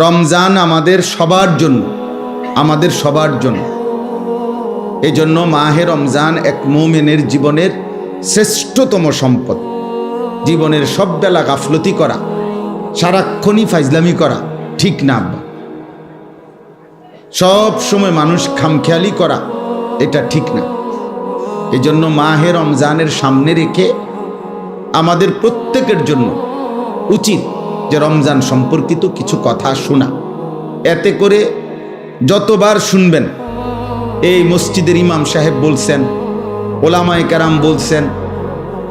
রমজান আমাদের সবার জন্য। এই জন্য মাহে রমজান এক মুমিনের জীবনের শ্রেষ্ঠতম সম্পদ। জীবনের সব বেলা গাফলতি করা, সারাক্ষণই ফাইজলামি করা ঠিক না আব্বা। সব সময় মানুষ খামখেয়ালি করা এটা ঠিক না। এই জন্য মাহে রমজানের সামনে রেখে আমাদের প্রত্যেকের জন্য উচিত যে রমজান সম্পর্কিত কিছু কথা শোনা। এতে করে যতবার শুনবেন, এই মসজিদের ইমাম সাহেব বলছেন, ওলামায়ে কেরাম বলছেন,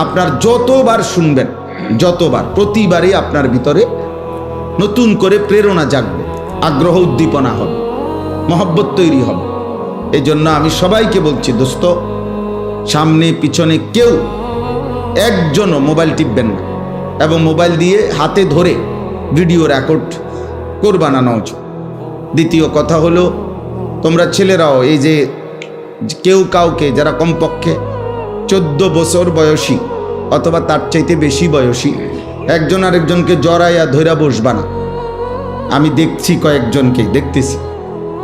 আপনার যতবার শুনবেন, প্রতিবারই আপনার ভিতরে নতুন করে প্রেরণা জাগবে, আগ্রহ উদ্দীপনা হবে, মহব্বত তৈরি হবে। এই জন্য আমি সবাইকে বলছি, দোস্ত, সামনে পিছনে কেউ একজনও মোবাইল টিপবেন না, এবং মোবাইল দিয়ে হাতে ধরে ভিডিও রেকর্ড করবা না উচিত। দ্বিতীয় কথা হলো, তোমরা ছেলেরাও এই যে কেউ কাউকে যারা কমপক্ষে 14 বছর বয়সী অথবা তার চাইতে বেশি বয়সী, একজন আরেকজনকে জড়াইয়া ধইরা বসবা না। আমি দেখছি কয়েকজনকে দেখতেছি,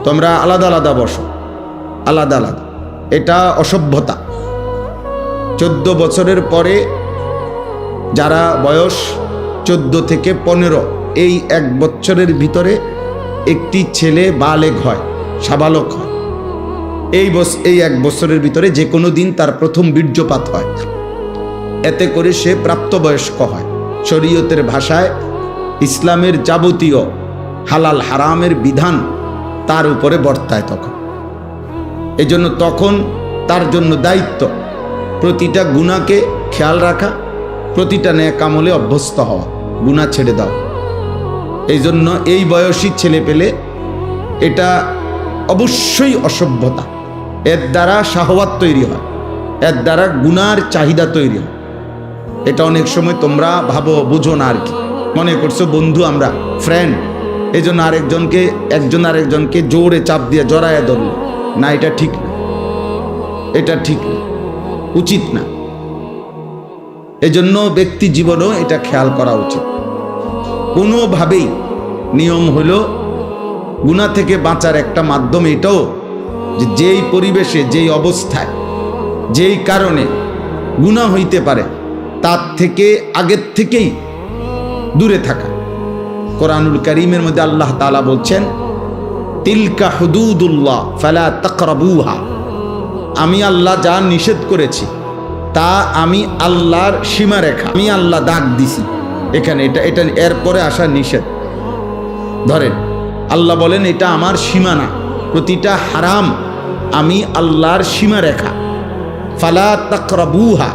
তোমরা আলাদা আলাদা বসো, আলাদা আলাদা। এটা অসভ্যতা। 14 বছরের পরে যারা বয়স 14 থেকে 15, এই 1 বছরের ভিতরে একটি ছেলে বালেগ হয়, সাবালক হয়। এই 1 বছরের ভিতরে যে কোনো দিন তার প্রথম বীর্যপাত হয়। এতে করে সে প্রাপ্তবয়স্ক হয়। শরীয়তের ভাষায় ইসলামের যাবতীয় হালাল হারামের বিধান তার উপরে বর্তায় তখন। এই জন্য তখন তার জন্য দায়িত্ব প্রতিটা গুনাহকে খেয়াল রাখা, প্রতিটা নেক আমলে অভ্যস্ত হওয়া, গুনাহ ছেড়ে দাও। এই জন্য এই বয়সী ছেলে পেলে এটা অবশ্যই অসভ্যতা। এর দ্বারা শাহওয়াত তৈরি হয়, এর দ্বারা গুনার চাহিদা তৈরি হয়। এটা অনেক সময় তোমরা ভাবো, বুঝো না আর কি, মনে করছো বন্ধু, আমরা ফ্রেন্ড, এই জন্য একজন আরেকজনকে জোরে চাপ দিয়ে জড়াইয়া ধরল। না, এটা ঠিক না, এটা ঠিক না, উচিত না। এজন্য ব্যক্তি জীবনেও এটা খেয়াল করা উচিত। কোনোভাবেই নিয়ম হলো গুনাহ থেকে বাঁচার একটা মাধ্যম এটাও যে যেই পরিবেশে, যেই অবস্থায়, যেই কারণে গুনাহ হইতে পারে তার থেকে আগের থেকেই দূরে থাকা। কোরআনুল কারীমের মধ্যে আল্লাহ তাআলা বলছেন, তিলকা হুদুদুল্লাহ ফালা তাকরাবুহা। আমি আল্লাহ যা নিষেধ করেছি তা আমি আল্লাহর সীমারেখা, আমি আল্লাহ দাগ দিছি এখানে, এটা এরপরে আসা নিষেধ। ধরেন আল্লাহ বলেন এটা আমার সীমানা, প্রতিটা হারাম আমি আল্লাহর সীমারেখা। ফালা তাকরাবুহা,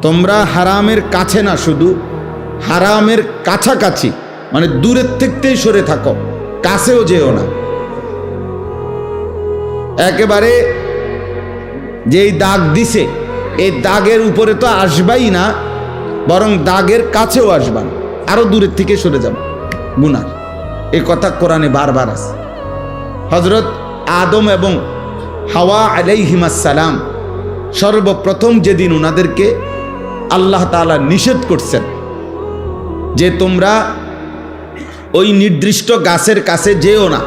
তোমরা হারামের কাছে না, শুধু হারামের কাছাকাছি, মানে দূরের থেকেই সরে থাকো, কাছেও যেও না। একেবারে যেই দাগ দিছে এই দাগের উপরে তো আসবাই না, বরং দাগের কাছেও আসবা না, আরো দূরের থেকে সরে যাবে গুনার। এই কথা কোরআনে বারবার আছে। হযরত আদম এবং হাওয়া আলাইহিমাস সালাম সর্বপ্রথম যেদিন ওনাদেরকে আল্লাহ তাআলা নিষেধ করছেন যে তোমরা ওই নির্দিষ্ট গাছের কাছে যেও না,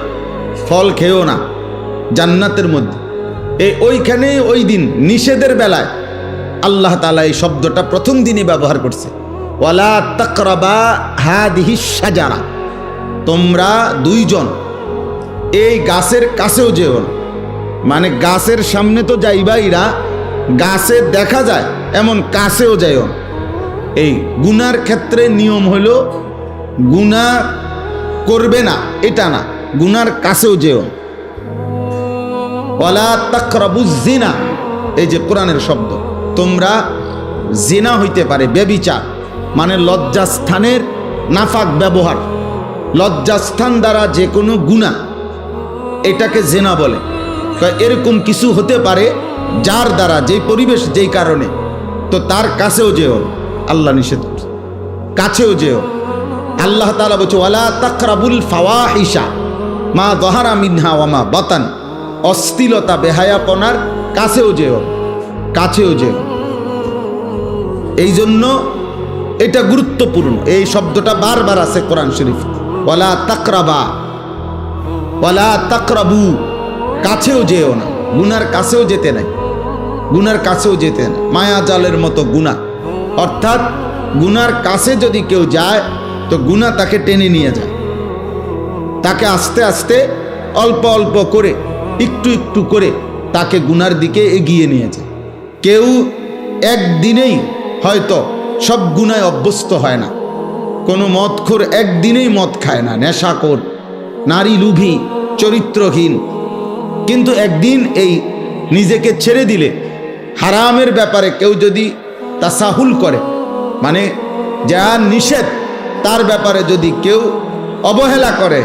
ফল খেও না জান্নাতের মধ্যে, ওইখানে ওই দিন নিষেধের বেলায় আল্লাহ তাআলা এই শব্দটা প্রথম দিনই ব্যবহার করছে, ওয়ালা তাকরাবা হাদিহিস শাজারা, তোমরা দুইজন এই গাছের কাছেও যেও না। মানে গাছের সামনে তো যাইবাই না, গাছে দেখা যায় এমন কাছেও যাইও না। এই গুনার ক্ষেত্রে নিয়ম হলো গুনাহ করবে না এটা না, গুনার কাছেও যেও না। ওয়ালা তাকরাবুজ জিনা, এই যে কোরআনের শব্দ, তোমরা জিনা হইতে পারে ব্যভিচার, মানে লজ্জাস্থানের নাফাক ব্যবহার, লজ্জাস্থান দ্বারা যে কোনো গুনাহ এটাকে জিনা বলে। এরকম কিছু হতে পারে যার দ্বারা, যেই পরিবেশ, যেই কারণে, তো তার কাছেও যেও, আল্লাহ নিষেধ করছে, কাছেও যেও। আল্লাহ তাআলা বলছে ওয়ালা তাকরাবুল ফাওয়াহিশা মা যাহারা মিনহা ওয়া মা বাতান, অশ্লীলতা বেহায়াপনার কাছেও যেও, কাছেও যেও। এই জন্য এটা গুরুত্বপূর্ণ। এই শব্দটা বারবার আছে কোরআন শরীফ, ওয়ালা তাকরাবা ওয়ালা তাকরাবু, কাছেও যেও না, গুনার কাছেও যেতে নাই, গুনার কাছেও যেতে না। মায়া জালের মতো গুনাহ, অর্থাৎ গুনার কাছে যদি কেউ যায় তো গুনাহ তাকে টেনে নিয়ে যায়, তাকে আস্তে আস্তে অল্প অল্প করে একটু একটু করে তাকে গুনার দিকে এগিয়ে নিয়ে যায়। কেউ একদিনেই হয়তো সব গুনায় অভ্যস্ত হয় না। কোনো মদখোর একদিনেই মদ খায় না, নেশাখোর, নারী লোভী, চরিত্রহীন, কিন্তু একদিন এই নিজেকে ছেড়ে দিলে হারামের ব্যাপারে কেউ যদি তাসাহুল করে, মানে যা নিষেধ তার ব্যাপারে যদি কেউ অবহেলা করে,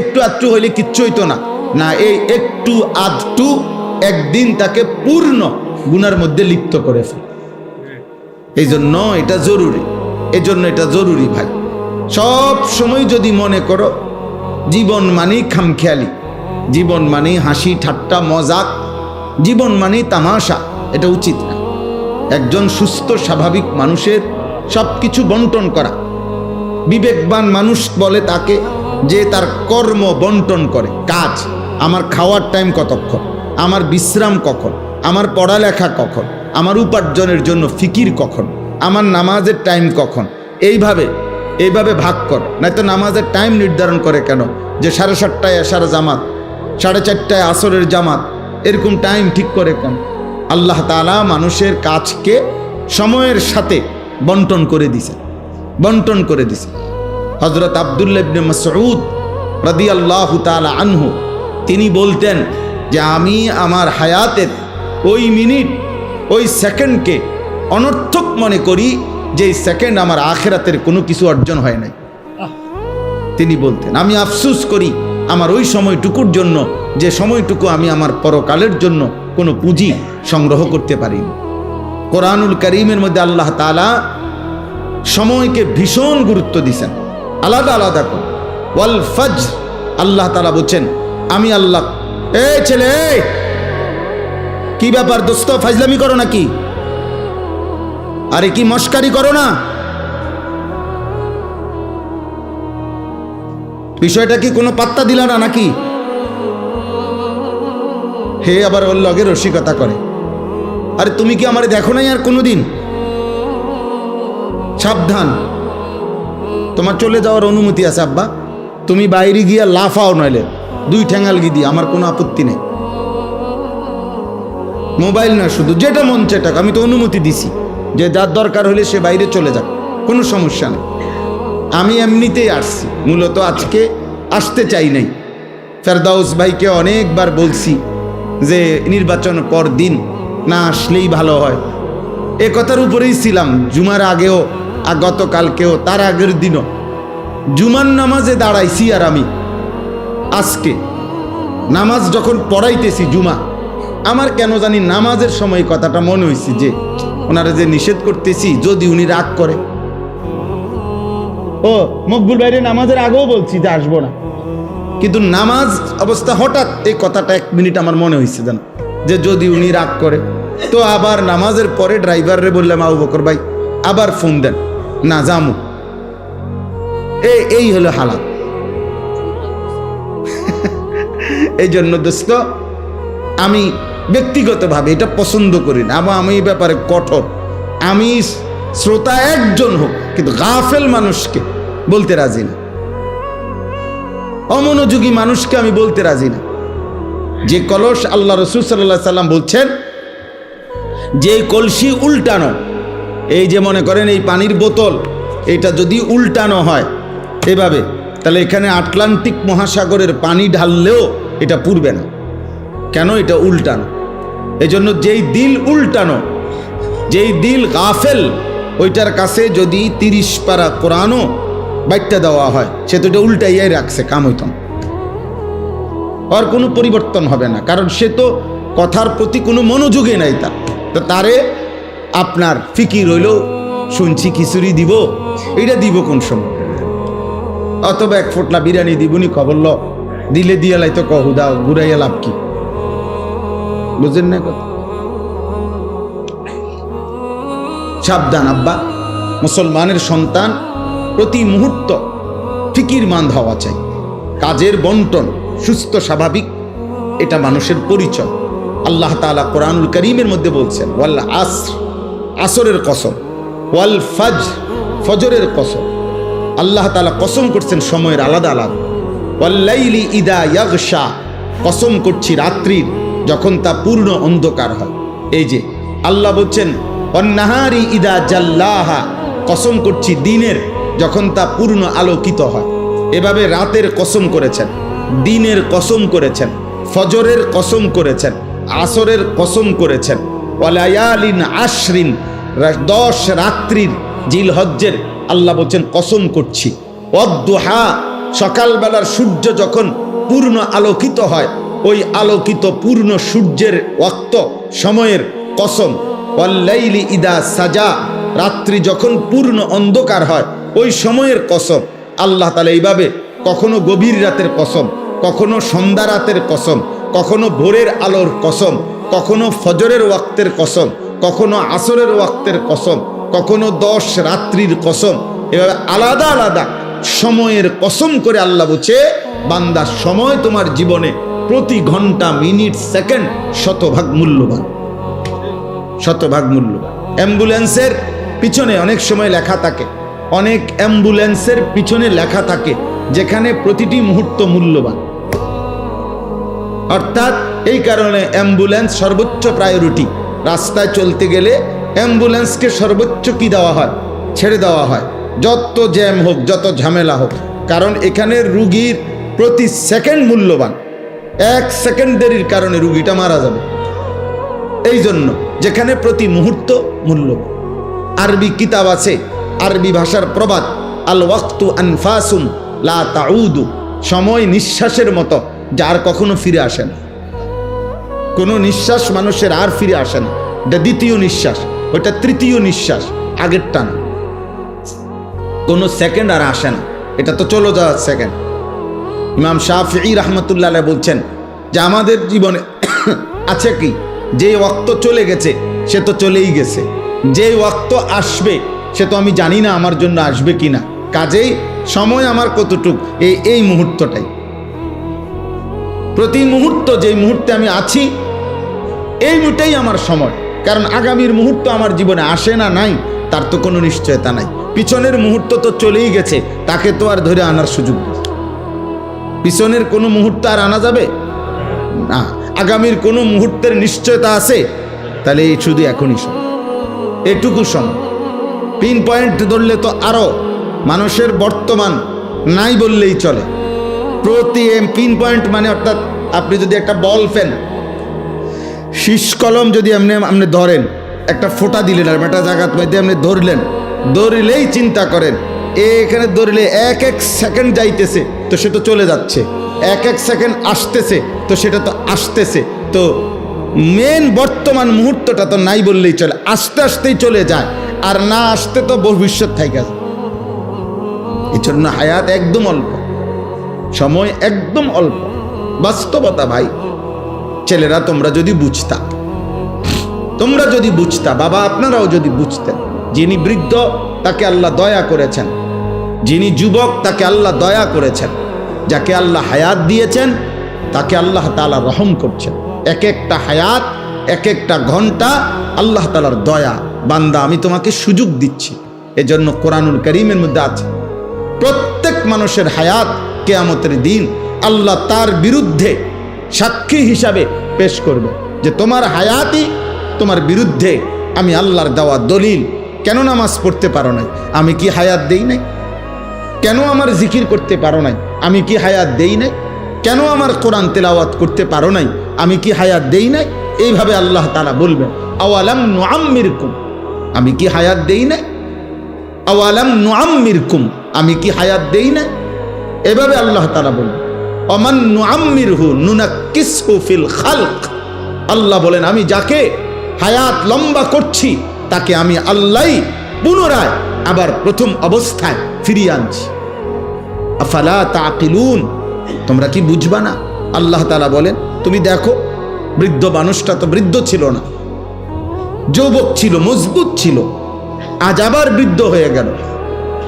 একটু আধটু হইলে কিচ্ছু হইতো না, না এই একটু আধটু একদিন তাকে পূর্ণ গুনার মধ্যে লিপ্ত করে ফেলে। এই জন্য এটা জরুরি, এই জন্য এটা জরুরি ভাই। সব সময় যদি মনে করো জীবন মানেই খামখেয়ালি, জীবন মানেই হাসি ঠাট্টা মজাক, জীবন মানেই তামাশা, এটা উচিত না। একজন সুস্থ স্বাভাবিক মানুষের সব কিছু বন্টন করা। বিবেকবান মানুষ বলে তাকে যে তার কর্ম বন্টন করে, কাজ, আমার খাওয়ার টাইম কতক্ষণ, আমার বিশ্রাম কখন, আমার পড়ালেখা কখন, আমার উপার্জনের জন্য ফিকির কখন, আমার নামাজের টাইম কখন, এইভাবে ভাগ কর। নয়তো নামাজের টাইম নির্ধারণ করে কেন যে 7:30টায় এশার জামাত, 4:30টায় আসরের জামাত, এরকম টাইম ঠিক করে কেন? আল্লাহ তাআলা মানুষের কাজকে সময়ের সাথে বন্টন করে দিছে, বন্টন করে দিছে। হযরত আব্দুল্লাহ ইবনে মাসউদ রাদিয়াল্লাহু তাআলা আনহু তিনি বলতেন যে আমি আমার হায়াতের ওই মিনিট, ওই সেকেন্ডকে অনর্থক মনে করি যে সেকেন্ড আমার আখিরাতের কোনো কিছু অর্জন হয় নাই। তিনি বলতেন আমি আফসোস করি আমার ওই সময়টুকুর জন্য, যে সময়টুকু আমি আমার পরকালের জন্য কোনো পুঁজি সংগ্রহ করতে পারিনি। কোরআনুল কারীমের মধ্যে আল্লাহ তাআলা সময়কে ভীষণ গুরুত্ব দিয়েছেন, আলাদা আলাদা করে। ওয়াল ফজর, আল্লাহ তাআলা বলছেন আমি আল্লাহ। এই ছেলে, কি ব্যাপার দোস্ত, ফাজলামি করো নাকি? আরে কি মস্কারি করো না? বিষয়টা কি কোনো পাত্তা দিলা না নাকি? হে আবার ওর লগে রসিকতা করে। আরে তুমি কি আমারে দেখো নাই আর কোনোদিন? সাবধান, তোমার চলে যাওয়ার অনুমতি আছে আব্বা, তুমি বাইরে গিয়া লাফাও, নইলে 2 ঠ্যাঙ্গাল গি দিয়ে আমার কোনো আপত্তি নেই। মোবাইল না, শুধু যেটা মন চেটাক, আমি তো অনুমতি দিছি যে যার দরকার হলে সে বাইরে চলে যাক, কোনো সমস্যা নেই। আমি এমনিতেই আসছি, মূলত আজকে আসতে চাই নাই। ফেরদাউস ভাইকে অনেকবার বলছি যে নির্বাচন পর দিন না আসলেই ভালো হয়, এ কথার উপরেই ছিলাম। জুমার আগেও, গতকালকেও, তার আগের দিনও জুমার নামাজে দাঁড়াইছি। আর আমি আজকে নামাজ যখন পড়াইতেছি জুমা, আমার কেন জানি নামাজের সময় কথাটা মনে হয়েছে যে ওনারা যে নিষেধ করতেছি, যদি উনি রাগ করে। ও মকবুল বাইরে নামাজের আগেও বলছি যে আসবো না, কিন্তু নামাজ অবস্থা হঠাৎ এই কথাটা 1 মিনিট আমার মনে হয়েছে জান, যে যদি উনি রাগ করে। তো আবার নামাজের পরে ড্রাইভাররে বললাম আবু বকর ভাই আবার ফোন দেন, না জামু। এই হলো হালাত। এই জন্য দোস্ত আমি ব্যক্তিগতভাবে এটা পছন্দ করি না, আমি এই ব্যাপারে কঠোর। আমি শ্রোতা একজন হোক, কিন্তু গাফেল মানুষকে বলতে রাজি না, অমনোযোগী মানুষকে আমি বলতে রাজি না। যে কলস, আল্লাহ রাসূল সাল্লাল্লাহু আলাইহি সাল্লাম বলছেন যে কলসি উল্টানো, এই যে মনে করেন এই পানির বোতল, এটা যদি উল্টানো হয় এভাবে, তাহলে এখানে আটলান্টিক মহাসাগরের পানি ঢাললেও এটা পুড়বে না। কেন? এটা উল্টানো। এজন্য যেই দিল উল্টানো, যেই দিল গাফেল, ওইটার কাছে যদি 30 পারা কোরআনও বাইটটা দেওয়া হয়, সে তো এটা উল্টাইয়াই রাখছে, কাম হইতাম, আর কোনো পরিবর্তন হবে না। কারণ সে তো কথার প্রতি কোনো মনোযোগই নাই তার। তো তারে আপনার ফিকির হইল শুনছি খিচুড়ি দিব, এটা দিব কোন সময়, অথবা 1 ফোঁটলা বিরিয়ানি দিবনি খবর ল, দিলে দিয়ে লাই তো কহুদা ঘুরাইয়া লাভ কি? বুঝেন না কথা? সাবধান আব্বা, মুসলমানের সন্তান প্রতি মুহূর্ত ফিকিরমান হওয়া চাই, কাজের বন্টন সুস্থ স্বাভাবিক, এটা মানুষের পরিচয়। আল্লাহ তাআলা কোরআনুল কারীমের মধ্যে বলছেন ওয়াল আসর, আসরের কসম, ওয়াল ফজর, ফজরের কসম। আল্লাহ তাআলা কসম করছেন সময়ের আলাদা আলাদা। ওয়াল লাইলি ইদা ইয়াগশা, কসম করছি রাত্রির যখন তা পূর্ণ অন্ধকার হয়। এই যে আল্লাহ বলছেন ওয়ান নাহারি ইদা জাল্লাহা, কসম করছি দিনের যখন তা পূর্ণ আলোকিত হয়। এভাবে রাতের কসম করেছেন, দিনের কসম করেছেন, ফজরের কসম করেছেন, আসরের কসম করেছেন। ওয়ালায়ালিন আশরিন, 10 রাত্রির জিলহজ্জের আল্লাহ বলছেন কসম করছি। ওয়াদ্দুহা, সকালবেলার সূর্য যখন পূর্ণ আলোকিত হয়, ওই আলোকিত পূর্ণ সূর্যের ওয়াক্ত সময়ের কসম। ওয়াল্লাইলি ইদা সাজা, রাত্রি যখন পূর্ণ অন্ধকার হয় ওই সময়ের কসম। আল্লাহ তাআলা এইভাবে কখনো গভীর রাতের কসম, কখনো সন্ধ্যা রাতের কসম, কখনো ভোরের আলোর কসম, কখনো ফজরের ওয়াক্তের কসম, কখনো আসরের ওয়াক্তের কসম, কখনো 10 রাত্রির কসম। এভাবে আলাদা আলাদা সময়ের কসম করে আল্লাহ বলছে বান্দা সময় তোমার জীবনে প্রতি ঘন্টা মিনিট সেকেন্ড শতভাগ মূল্যবান, শতভাগ মূল্যবান। অ্যাম্বুলেন্সের পিছনে অনেক সময় লেখা থাকে, অনেক অ্যাম্বুলেন্সের পিছনে লেখা থাকে যেখানে প্রতিটি মুহূর্ত মূল্যবান। অর্থাৎ এই কারণে অ্যাম্বুলেন্স সর্বোচ্চ প্রায়োরিটি। রাস্তায় চলতে গেলে অ্যাম্বুলেন্সকে সর্বোচ্চ কি দেওয়া হয়? ছেড়ে দেওয়া হয়, যত জ্যাম হোক, যত ঝামেলা হোক, কারণ এখানে রুগীর প্রতি সেকেন্ড মূল্যবান। 1 সেকেন্ড দেরির কারণে রুগীটা মারা যাবে। এই জন্য যেখানে প্রতি মুহূর্ত মূল্যবান। আরবি কিতাব আছে, আরবি ভাষার প্রবাদ, আল ওয়াক্তু আনফাসুন লা তাউদু, সময় নিঃশ্বাসের মতো যার কখনো ফিরে আসে না। কোনো নিঃশ্বাস মানুষের আর ফিরে আসে না। এটা দ্বিতীয় নিঃশ্বাস, ওটা তৃতীয় নিঃশ্বাস, আগেরটা না। কোনো সেকেন্ড আর আসে না, এটা তো চলে যাওয়ার সেকেন্ড। ইমাম শাফিঈ রাহমাতুল্লাহ আলাইহি বলছেন যে আমাদের জীবনে আছে কি, যে ওয়াক্ত চলে গেছে সে তো চলেই গেছে, যে ওয়াক্ত আসবে সে তো আমি জানি না আমার জন্য আসবে কিনা। কাজেই সময় আমার কতটুক, এই মুহূর্তটাই, প্রতি মুহূর্ত যেই মুহূর্তে আমি আছি এই মুহূর্তেই আমার সময়। কারণ আগামীর মুহূর্ত আমার জীবনে আসে না নাই তার তো কোনো নিশ্চয়তা নাই। পিছনের মুহূর্ত তো চলেই গেছে, তাকে তো আর ধরে আনার সুযোগ নেই। পিছনের কোনো মুহূর্ত আর আনা যাবে না। আগামীর কোনো মুহূর্তের নিশ্চয়তা আছে, তাহলে এই শুধু এখনই সময়, এটুকু সময়। পিন পয়েন্ট ধরলে তো আরো মানুষের বর্তমান নাই বললেই চলে। প্রতি পিন পয়েন্ট মানে অর্থাৎ আপনি যদি একটা বল পেন, শীষ কলম যদি আপনি ধরেন, একটা ফোঁটা দিলেন আর একটা জায়গা মধ্যে আপনি ধরলেন, ধরলেই চিন্তা করেন এখানে ধরলে 1 সেকেন্ড যাইতেছে তো সে তো চলে যাচ্ছে, 1 সেকেন্ড আসতেছে তো সেটা তো আসতেছে। তো মেন বর্তমান মুহূর্তটা তো নাই বললেই চলে, আস্তে আস্তেই চলে যায়, আর না আসতে তো ভবিষ্যৎ থেকে যায়। এই জন্য হায়াত একদম অল্প, সময় একদম অল্প, বাস্তবতা ভাই। ছেলেরা তোমরা যদি বুঝতা, তোমরা যদি বুঝতা, বাবা আপনারাও যদি বুঝতেন, যিনি বৃদ্ধ তাকে আল্লাহ দয়া করেছেন, যিনি যুবক তাকে আল্লাহ দয়া করেছেন, যাকে আল্লাহ হায়াত দিয়েছেন তাকে আল্লাহ তাআলা রহম করছেন। এক একটা হায়াত, এক একটা ঘন্টা আল্লাহ তাআলার দয়া। বান্দা আমি তোমাকে সুযোগ দিচ্ছি। এজন্য কোরআনুল কারীমের মধ্যে আছে প্রত্যেক মানুষের হায়াত কিয়ামতের দিন আল্লাহ তার বিরুদ্ধে সাক্ষী হিসাবে পেশ করবে যে তোমার হায়াতই তোমার বিরুদ্ধে আমি আল্লাহর দেওয়া দলিল। কেন নামাজ পড়তে পারো নাই? আমি কি হায়াত দেই নাই? কেন আমার জিকির করতে পারো নাই? আমি কি হায়াত দেই নাই? কেন আমার কোরআন তেলাওয়াত করতে পারো নাই? আমি কি হায়াত দেই নাই? এইভাবে আল্লাহ তাআলা বলবেন আওয়ালাম নুআম্মিরকুম, আমি কি হায়াত দেই নাই? আওয়ালাম নুআম্মিরকুম, আমি কি হায়াত দেই নাই? এভাবে আল্লাহ তাআলা বলবেন অমান নুআম্মিরহু নুনাক্কিসহু ফিল খালক। আল্লাহ বলেন আমি যাকে হায়াত লম্বা করছি তাকে আমি আল্লাহ পুনরায় আবার প্রথম অবস্থায় ফিরিয়ে আনছি। আফালা তাকিলুন, তোমরা কি বুঝবা না? আল্লাহ তাআলা বলেন তুমি দেখো বৃদ্ধ মানুষটা তো বৃদ্ধ ছিল না, যুবক ছিল, মজবুত ছিল, আজ আবার বৃদ্ধ হয়ে গেল।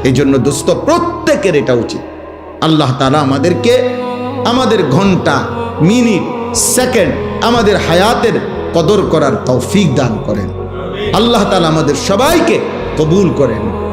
এই জন্য দোস্ত প্রত্যেকের এটা উচিত, আল্লাহ তাআলা আমাদেরকে আমাদের ঘন্টা, মিনিট, সেকেন্ড, আমাদের হায়াতের কদর করার তৌফিক দান করেন। আল্লাহ তাআলা আমাদের সবাইকে কবুল করেন।